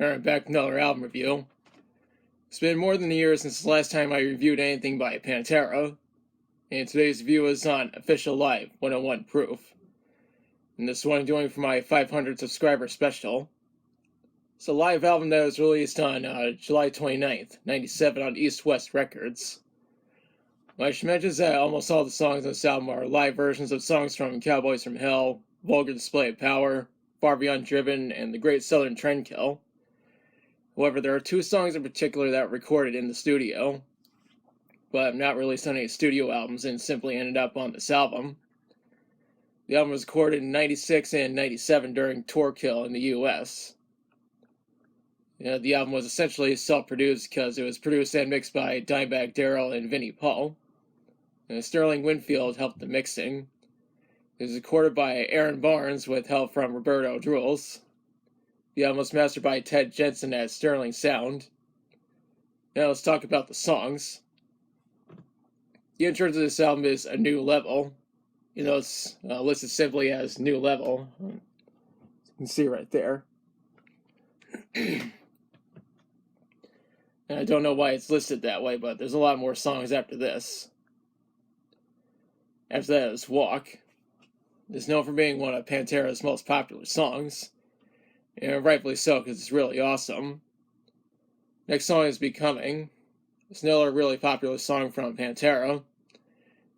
Alright, back with another album review. It's been more than a year since the last time I reviewed anything by Pantera, and today's review is on Official Live 101 Proof. And this is what I'm doing for my 500 subscriber special. It's a live album that was released on July 29th, 97 on East West Records. I should mention that almost all the songs on this album are live versions of songs from Cowboys from Hell, Vulgar Display of Power, Far Beyond Driven, and The Great Southern Trendkill. However, there are two songs in particular that were recorded in the studio, but not released on any studio albums and simply ended up on this album. The album was recorded in 96 and 97 during Tour Kill in the US. The album was essentially self-produced because it was produced and mixed by Dimebag Darrell and Vinnie Paul. Sterling Winfield helped the mixing. It was recorded by Aaron Barnes with help from Roberto Drules. The album was mastered by Ted Jensen at Sterling Sound. Now let's talk about the songs. The intro to this album is A New Level. It's listed simply as New Level. You can see right there. And I don't know why it's listed that way, but there's a lot more songs after this. After that is Walk. It's known for being one of Pantera's most popular songs. And rightfully so, because it's really awesome. Next song is Becoming. It's another really popular song from Pantera.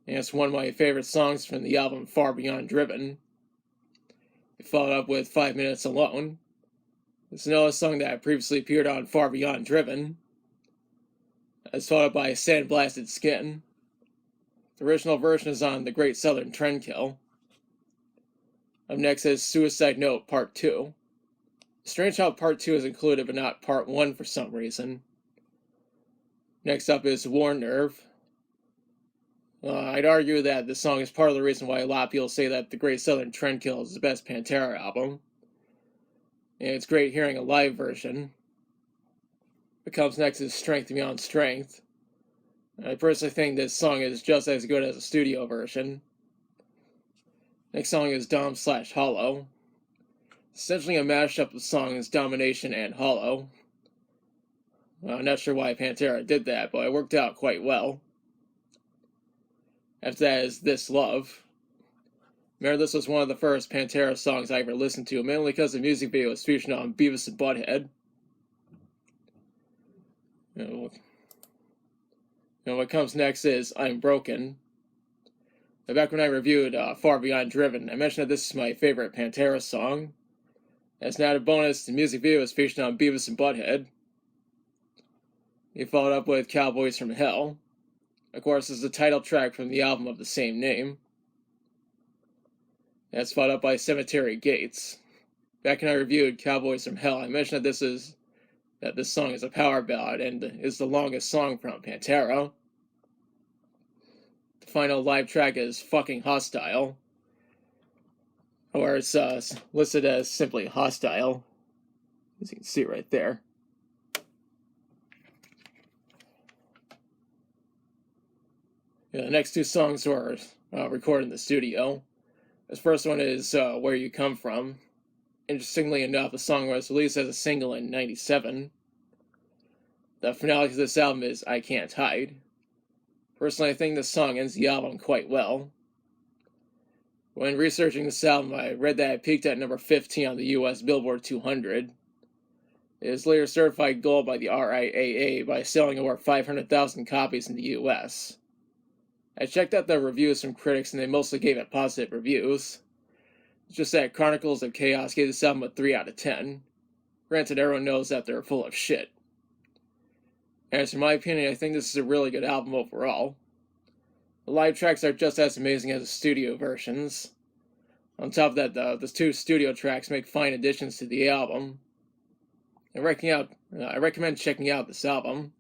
And it's one of my favorite songs from the album Far Beyond Driven. It followed up with 5 Minutes Alone. It's another song that previously appeared on Far Beyond Driven. It's followed up by Sandblasted Skin. The original version is on The Great Southern Trendkill. Up next is Suicide Note Part 2. Strange how Part 2 is included but not Part 1 for some reason. Next up is War Nerve. I'd argue that this song is part of the reason why a lot of people say that The Great Southern Trendkill is the best Pantera album. And it's great hearing a live version. What comes next is Strength Beyond Strength. I personally think this song is just as good as a studio version. Next song is Dom/Hollow. Essentially a mashup of songs Domination and Hollow. I'm not sure why Pantera did that, but it worked out quite well. After that is This Love. Remember, this was one of the first Pantera songs I ever listened to, mainly because the music video was featured on Beavis and Butthead. What comes next is I'm Broken. Back when I reviewed Far Beyond Driven, I mentioned that this is my favorite Pantera song. As an added bonus, the music video is featured on Beavis and Butthead. He followed up with Cowboys from Hell. Of course, this is the title track from the album of the same name. That's followed up by Cemetery Gates. Back when I reviewed Cowboys from Hell, I mentioned that this song is a power ballad and is the longest song from Pantera. The final live track is Fucking Hostile, or it's listed as simply Hostile, as you can see right there. The next two songs were recorded in the studio. This first one is Where You Come From. Interestingly enough, the song was released as a single in 97. The finale to this album is I Can't Hide. Personally, I think this song ends the album quite well. When researching this album, I read that it peaked at number 15 on the US Billboard 200. It was later certified gold by the RIAA by selling over 500,000 copies in the US. I checked out the reviews from critics and they mostly gave it positive reviews. It's just that Chronicles of Chaos gave this album a 3 out of 10. Granted, everyone knows that they're full of shit. As for my opinion, I think this is a really good album overall. The live tracks are just as amazing as the studio versions. On top of that, the two studio tracks make fine additions to the album. I recommend checking out this album.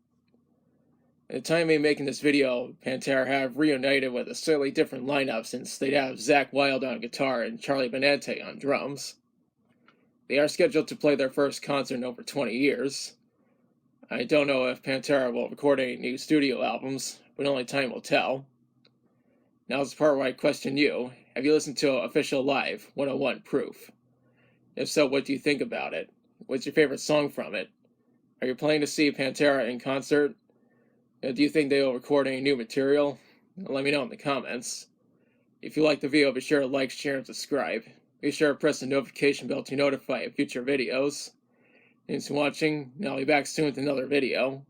At the time of making this video, Pantera have reunited with a slightly different lineup since they'd have Zakk Wylde on guitar and Charlie Benante on drums. They are scheduled to play their first concert in over 20 years. I don't know if Pantera will record any new studio albums, but only time will tell. Now's the part where I question you. Have you listened to Official Live 101 Proof? If so, what do you think about it? What's your favorite song from it? Are you planning to see Pantera in concert? Do you think they will record any new material? Let me know in the comments. If you like the video, be sure to like, share, and subscribe. Be sure to press the notification bell to notify of future videos. Thanks for watching, and I'll be back soon with another video.